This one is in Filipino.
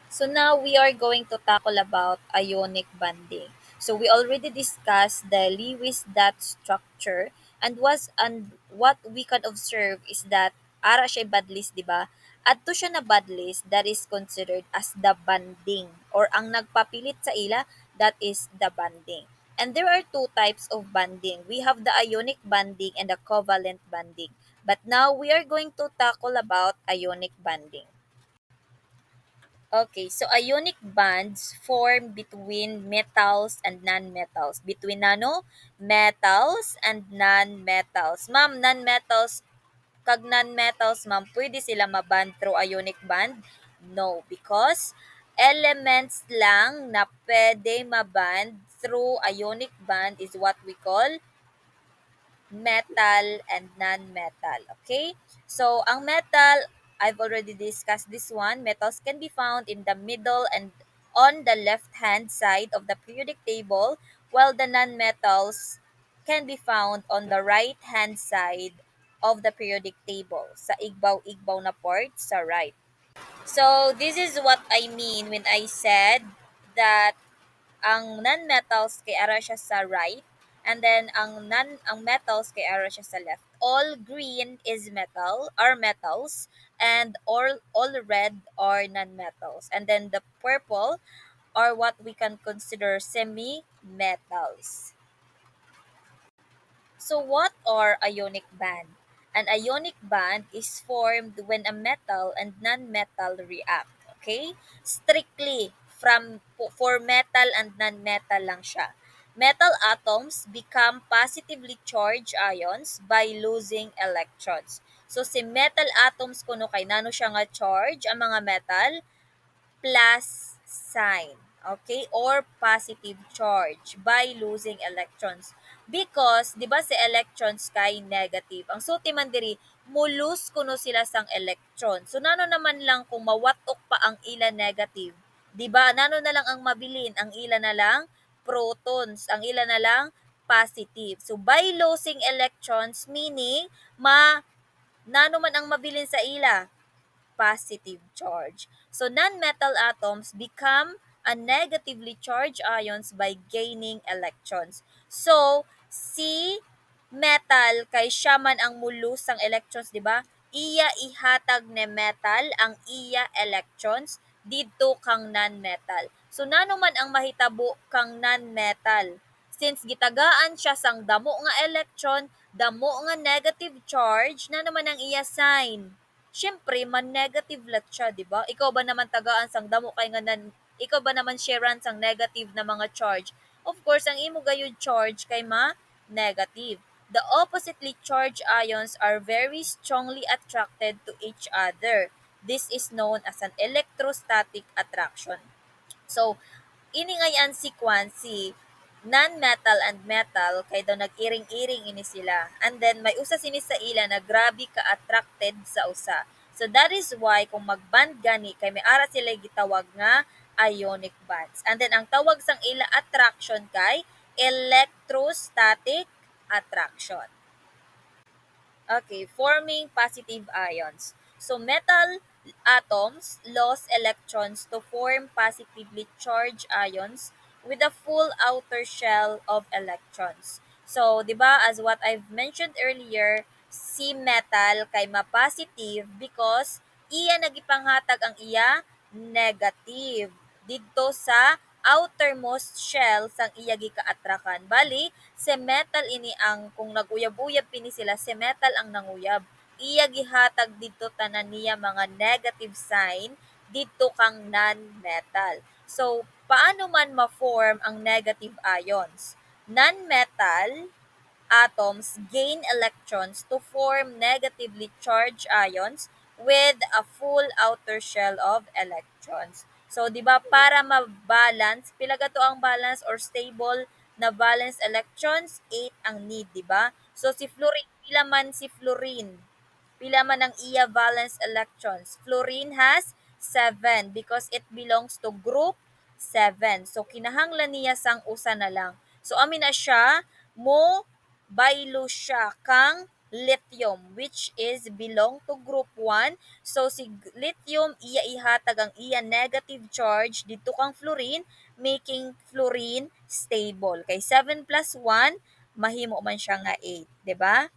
So now we are going to tackle about ionic bonding. So we already discussed the Lewis dot structure and what we can observe is that ara siya badlis, di ba? Adto siya na badlis that is considered as the bonding or ang nagpapilit sa ila, that is the bonding. And there are two types of bonding. We have the ionic bonding and the covalent bonding. But now we are going to tackle about ionic bonding. Okay, so ionic bonds form between metals and non-metals. Between metals and non-metals. Ma'am, non-metals, kag non-metals, ma'am, pwede sila maband through ionic bond? No, because elements lang na pwede maband through ionic bond is what we call metal and non-metal. Okay? So, ang metal, I've already discussed this one. Metals can be found in the middle and on the left-hand side of the periodic table, while the non-metals can be found on the right-hand side of the periodic table. Sa igbaw-igbaw na part sa right. So, this is what I mean when I said that ang non-metals kay ara siya sa right, and then ang metals kay ara siya sa left. All green is metal are metals, and all red are non-metals. And then the purple are what we can consider semi-metals. So what are ionic band? An ionic band is formed when a metal and non-metal react. Okay? Strictly for metal and non-metal lang siya. Metal atoms become positively charged ions by losing electrons. So si metal atoms kuno kay nano siya nga charge ang mga metal plus sign, okay, or positive charge by losing electrons. Because, di ba si electrons kay negative. Ang sulti man diri, mulus kuno sila sang electron. So, nano naman lang kung mawatok pa ang ila negative. Di ba? Nano na lang ang mabilin? Ang ila na lang protons. Ang ila na lang positive. So, by losing electrons, meaning, nano man ang mabilin sa ila? Positive charge. So non-metal atoms become a negatively charged ions by gaining electrons. So si metal kay siya man ang mulus ang electrons, di ba? Iya ihatag ni metal ang iya electrons didto kang non-metal. So nano man ang mahitabo kang non-metal? Since gitagaan siya sang damo nga electron, damo nga negative charge, na naman ang iya sign? Siyempre man-negative lat siya, 'di ba? Ikaw ba naman tagaan sang damo kay nga ikaw ba naman sharean sang negative na mga charge? Of course, ang imo gayud charge kay negative. The oppositely charged ions are very strongly attracted to each other. This is known as an electrostatic attraction. So, ini nga yan sequence, non-metal and metal, kay daw nag-iring-iring ini sila. And then, may usa sini sa ila na grabe ka-attracted sa usa. So, that is why, kung mag-band gani, kay may ara sila gitawag nga ionic bands. And then, ang tawag sang ila attraction kay electrostatic attraction. Okay, forming positive ions. So metal atoms lost electrons to form positively charged ions with a full outer shell of electrons. So, 'di ba, as what I've mentioned earlier, si metal kay ma-positive because iya nagipanghatag ang iya negative didto sa outermost shell sang iya gikaatrakan. Bali, si metal ini ang kung naguyab-uyab pini sila, si metal ang nanguyab. Iya gihatag didto tanan niya mga negative sign didto kang non-metal. So, paano man ma-form ang negative ions? Non-metal atoms gain electrons to form negatively charged ions with a full outer shell of electrons. So, di ba, para ma-balance, pila gato ang balance or stable na valence electrons, 8 ang need, di ba? So, si fluorine, pila man si fluorine? Pila man ang iya valence electrons? Fluorine has 7 because it belongs to group 7. So, kinahanglan niya sang usa na lang. So, amin na siya, mo baylo siya kang lithium which is belong to group 1. So si lithium iya ihatag ang iya negative charge dito kang fluorine making fluorine stable. Kay 7 plus 1 mahimo man siya nga 8, 'di ba?